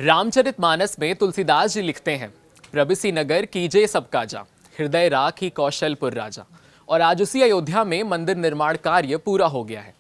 रामचरितमानस में तुलसीदास जी लिखते हैं, प्रबिसी नगर कीजे सब काजा, हृदय राखी कौशलपुर राजा। और आज उसी अयोध्या में मंदिर निर्माण कार्य पूरा हो गया है।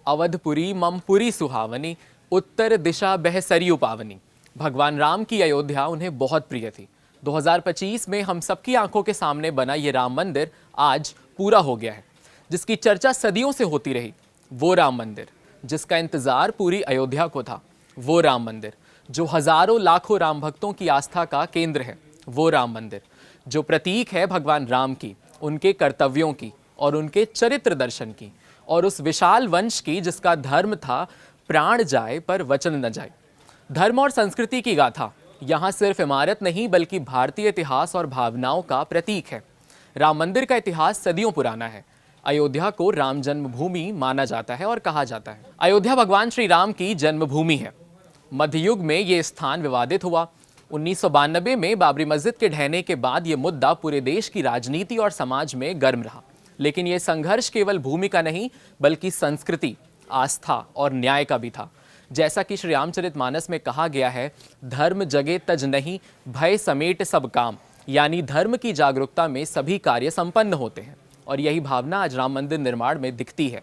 अवधपुरी ममपुरी सुहावनी, उत्तर दिशा बह सरयू पावनी। भगवान राम की अयोध्या उन्हें बहुत प्रिय थी। 2025 में हम सबकी आंखों के सामने बना ये राम मंदिर आज पूरा हो गया है। जिसकी चर्चा सदियों से होती रही, वो राम मंदिर, जिसका इंतजार पूरी अयोध्या को था, वो राम मंदिर, जो हजारों लाखों राम भक्तों की आस्था का केंद्र है, वो राम मंदिर, जो प्रतीक है भगवान राम की, उनके कर्तव्यों की और उनके चरित्र दर्शन की, और उस विशाल वंश की जिसका धर्म था प्राण जाए पर वचन न जाए। धर्म और संस्कृति की गाथा यहाँ सिर्फ इमारत नहीं बल्कि भारतीय इतिहास और भावनाओं का प्रतीक है। राम मंदिर का इतिहास सदियों पुराना है। अयोध्या को राम जन्मभूमि माना जाता है और कहा जाता है। अयोध्या भगवान श्री राम की जन्मभूमि है। मध्य युग में ये स्थान विवादित हुआ। 1992 में बाबरी मस्जिद के ढहने के बाद ये मुद्दा पूरे देश की राजनीति और समाज में गर्म रहा। लेकिन ये संघर्ष केवल भूमि का नहीं बल्कि संस्कृति, आस्था और न्याय का भी था। जैसा कि श्री रामचरितमानस में कहा गया है, धर्म जगे तज नहीं, भय समेट सब काम। यानी धर्म की जागरूकता में सभी कार्य संपन्न होते हैं। और यही भावना आज राम मंदिर निर्माण में दिखती है।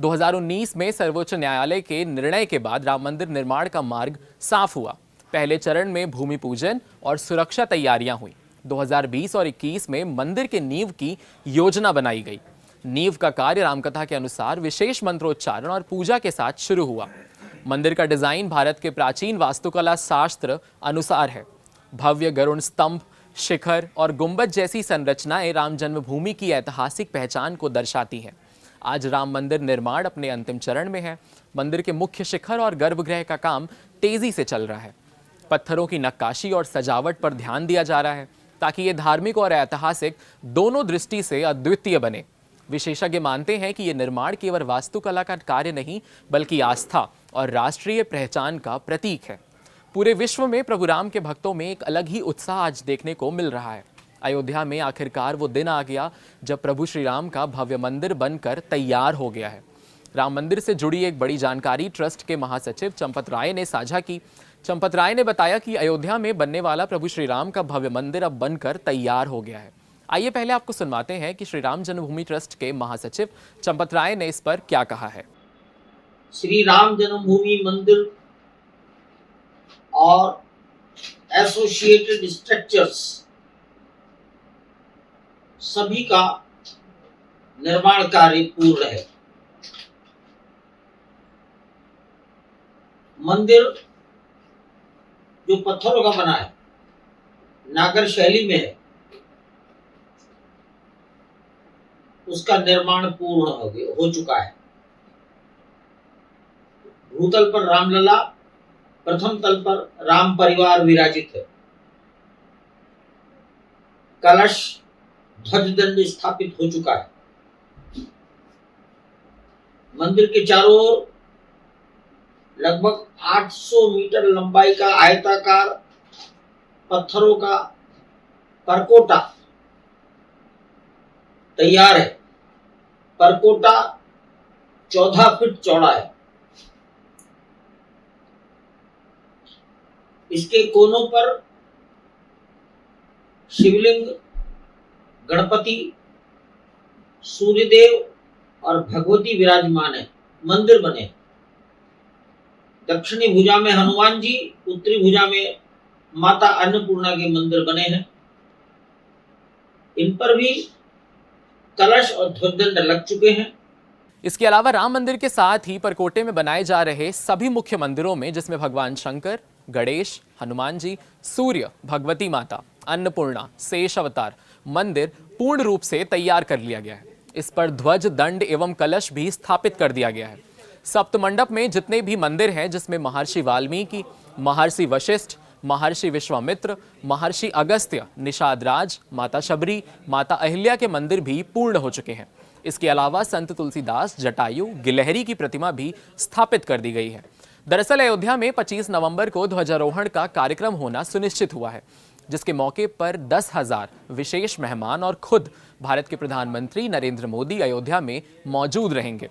2019 में सर्वोच्च न्यायालय के निर्णय के बाद राम मंदिर निर्माण का मार्ग साफ हुआ। पहले चरण में भूमि पूजन और सुरक्षा तैयारियां हुई। 2020 और 21 में मंदिर के नींव की योजना बनाई गई। नींव का कार्य रामकथा के अनुसार विशेष मंत्रोच्चारण और पूजा के साथ शुरू हुआ। मंदिर का डिजाइन भारत के प्राचीन वास्तुकला शास्त्र अनुसार है। भव्य गरुड़ स्तंभ, शिखर और गुंबद जैसी संरचनाएं राम जन्मभूमि की ऐतिहासिक पहचान को दर्शाती हैं। आज राम मंदिर निर्माण अपने अंतिम चरण में है। मंदिर के मुख्य शिखर और गर्भगृह का काम तेजी से चल रहा है। पत्थरों की नक्काशी और सजावट पर ध्यान दिया जा रहा है ताकि ये धार्मिक और ऐतिहासिक दोनों दृष्टि से अद्वितीय बने। विशेषज्ञ मानते हैं कि यह निर्माण केवल वास्तुकला का कार्य नहीं बल्कि आस्था और राष्ट्रीय पहचान का प्रतीक है। पूरे विश्व में प्रभु राम के भक्तों में एक अलग ही उत्साह आज देखने को मिल रहा है। अयोध्या में आखिरकार वो दिन आ गया जब प्रभु श्री राम का भव्य मंदिर बनकर तैयार हो गया है। राम मंदिर से जुड़ी एक बड़ी जानकारी ट्रस्ट के महासचिव चंपत राय ने साझा की। चंपत राय ने बताया कि अयोध्या में बनने वाला प्रभु श्री राम का भव्य मंदिर अब बनकर तैयार हो गया है। आइए पहले आपको सुनवाते हैं कि श्री राम जन्मभूमि ट्रस्ट के महासचिव चंपत राय ने इस पर क्या कहा है। श्री राम जन्मभूमि मंदिर और एसोसिएटेड स्ट्रक्चर्स सभी का निर्माण कार्य पूर्ण है। मंदिर जो पत्थरों का बना है, नागर शैली में है, उसका निर्माण पूर्ण हो चुका है। भूतल पर रामलला, प्रथम तल पर राम परिवार विराजित है। कलश ध्वजदंड स्थापित हो चुका है। मंदिर के चारों ओर लगभग 800 मीटर लंबाई का आयताकार पत्थरों का परकोटा तैयार है। परकोटा 14 फीट चौड़ा है। इसके कोनों पर शिवलिंग, गणपति, सूर्यदेव और भगवती विराजमान है। मंदिर बने दक्षिणी भुजा में हनुमान जी, उत्तरी भुजा में माता अन्नपूर्णा के मंदिर बने हैं। इन पर भी कलश और ध्वजदंड लग चुके हैं। इसके अलावा राम मंदिर के साथ ही परकोटे में बनाए जा रहे सभी मुख्य मंदिरों में, जिसमें भगवान शंकर, गणेश, हनुमान जी, सूर्य, भगवती माता, अन्नपूर्णा, शेष अवतार मंदिर पूर्ण रूप से तैयार कर लिया गया है। इस पर ध्वज, दंड एवं कलश भी स्थापित कर दिया गया है। सप्त मंडप में जितने भी मंदिर हैं, जिसमें महर्षि वाल्मीकि, महर्षि वशिष्ठ, महर्षि विश्वामित्र, महर्षि अगस्त्य, निषाद राज, माता शबरी, माता अहिल्या के मंदिर भी पूर्ण हो चुके हैं। इसके अलावा संत तुलसीदास, जटायु, गिलहरी की प्रतिमा भी स्थापित कर दी गई है। दरअसल अयोध्या में 25 नवंबर को ध्वजारोहण का कार्यक्रम होना सुनिश्चित हुआ है, जिसके मौके पर 10,000 विशेष मेहमान और खुद भारत के प्रधानमंत्री नरेंद्र मोदी अयोध्या में मौजूद रहेंगे।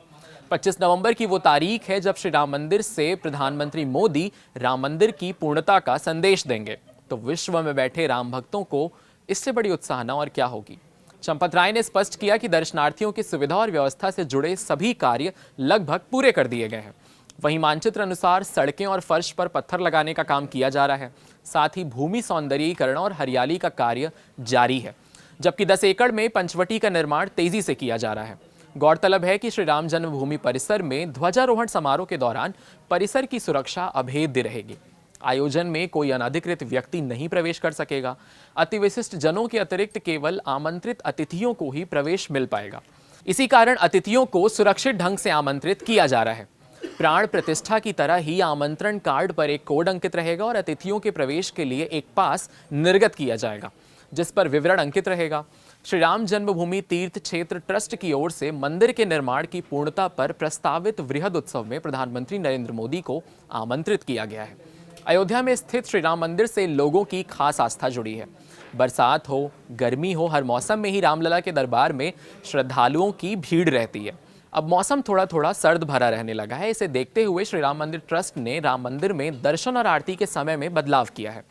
25 नवंबर की वो तारीख है जब श्री राम मंदिर से प्रधानमंत्री मोदी राम मंदिर की पूर्णता का संदेश देंगे। तो विश्व में बैठे राम भक्तों को इससे बड़ी उत्साहना और क्या होगी। चंपत राय ने स्पष्ट किया कि दर्शनार्थियों की सुविधा और व्यवस्था से जुड़े सभी कार्य लगभग पूरे कर दिए गए हैं। वहीं मानचित्र अनुसार सड़कें और फर्श पर पत्थर लगाने का काम किया जा रहा है। साथ ही भूमि सौंदर्यीकरण और हरियाली का कार्य जारी है, जबकि 10 एकड़ में पंचवटी का निर्माण तेजी से किया जा रहा है। गौरतलब है कि श्री राम जन्मभूमि परिसर में ध्वजारोहण समारोह के दौरान परिसर की सुरक्षा अभेद्य रहेगी। आयोजन में कोई अनधिकृत व्यक्ति नहीं प्रवेश कर सकेगा। अति विशिष्ट जनों के अतिरिक्त केवल आमंत्रित अतिथियों को ही प्रवेश मिल पाएगा। इसी कारण अतिथियों को सुरक्षित ढंग से आमंत्रित किया जा रहा है। प्राण प्रतिष्ठा की तरह ही आमंत्रण कार्ड पर एक कोड अंकित रहेगा और अतिथियों के प्रवेश के लिए एक पास निर्गत किया जाएगा, जिस पर विवरण अंकित रहेगा। श्री राम जन्मभूमि तीर्थ क्षेत्र ट्रस्ट की ओर से मंदिर के निर्माण की पूर्णता पर प्रस्तावित वृहद उत्सव में प्रधानमंत्री नरेंद्र मोदी को आमंत्रित किया गया है। अयोध्या में स्थित श्री राम मंदिर से लोगों की खास आस्था जुड़ी है। बरसात हो, गर्मी हो, हर मौसम में ही रामलला के दरबार में श्रद्धालुओं की भीड़ रहती है। अब मौसम थोड़ा थोड़ा सर्द भरा रहने लगा है। इसे देखते हुए श्री राम मंदिर ट्रस्ट ने राम मंदिर में दर्शन और आरती के समय में बदलाव किया है।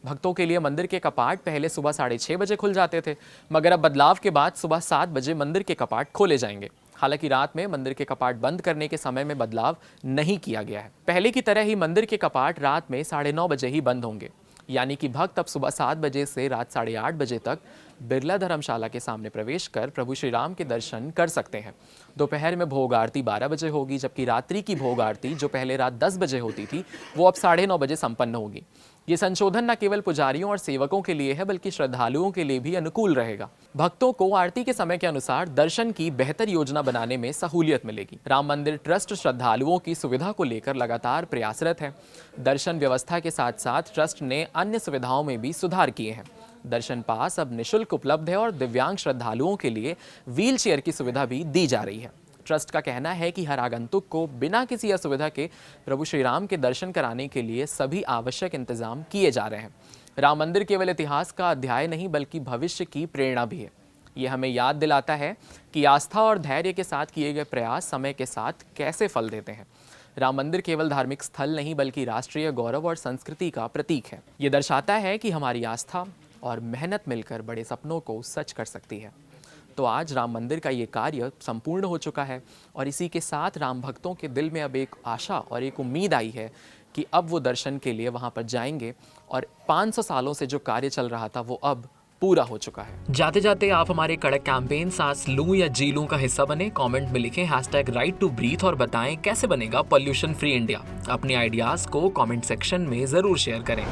भक्तों के लिए मंदिर के कपाट पहले सुबह 6:30 बजे खुल जाते थे, मगर अब बदलाव के बाद सुबह 7 बजे मंदिर के कपाट खोले जाएंगे। हालांकि रात में मंदिर के कपाट बंद करने के समय में बदलाव नहीं किया गया है। पहले की तरह ही मंदिर के कपाट रात में 9:30 बजे ही बंद होंगे, यानी कि भक्त अब सुबह 7 बजे से रात 8:30 बजे तक बिरला धर्मशाला के सामने प्रवेश कर प्रभु श्री राम के दर्शन कर सकते हैं। दोपहर में भोग आरती 12 बजे होगी, जबकि रात्रि की भोग आरती जो पहले रात 10 बजे होती थी वो अब 9:30 बजे संपन्न होगी। ये संशोधन न केवल पुजारियों और सेवकों के लिए है, बल्कि श्रद्धालुओं के लिए भी अनुकूल रहेगा। भक्तों को आरती के समय के अनुसार दर्शन की बेहतर योजना बनाने में सहूलियत मिलेगी। राम मंदिर ट्रस्ट श्रद्धालुओं की सुविधा को लेकर लगातार प्रयासरत है। दर्शन व्यवस्था के साथ साथ ट्रस्ट ने अन्य सुविधाओं में भी सुधार किए हैं। दर्शन पास अब निःशुल्क उपलब्ध है और दिव्यांग श्रद्धालुओं के लिए व्हील चेयर की सुविधा भी दी जा रही है। ट्रस्ट का कहना है कि हर आगंतुक को बिना किसी असुविधा के प्रभु श्री राम के दर्शन कराने के लिए सभी आवश्यक इंतजाम किए जा रहे हैं। राम मंदिर केवल इतिहास का अध्याय नहीं, बल्कि भविष्य की प्रेरणा भी है। ये हमें याद दिलाता है कि आस्था और धैर्य के साथ किए गए प्रयास समय के साथ कैसे फल देते हैं। राम मंदिर केवल धार्मिक स्थल नहीं, बल्कि राष्ट्रीय गौरव और संस्कृति का प्रतीक है। ये दर्शाता है कि हमारी आस्था और मेहनत मिलकर बड़े सपनों को सच कर सकती है। तो आज राम मंदिर का ये कार्य संपूर्ण हो चुका है और इसी के साथ राम भक्तों के दिल में अब एक आशा और एक उम्मीद आई है कि अब वो दर्शन के लिए वहाँ पर जाएंगे और 500 सालों से जो कार्य चल रहा था वो अब पूरा हो चुका है। जाते जाते आप हमारे कड़क कैंपेन सांस लूं या जी लूं का हिस्सा बने। कमेंट में लिखें #right2breathe और बताएं कैसे बनेगा पॉल्यूशन फ्री इंडिया। अपने आइडियाज को कमेंट सेक्शन में जरूर शेयर करें।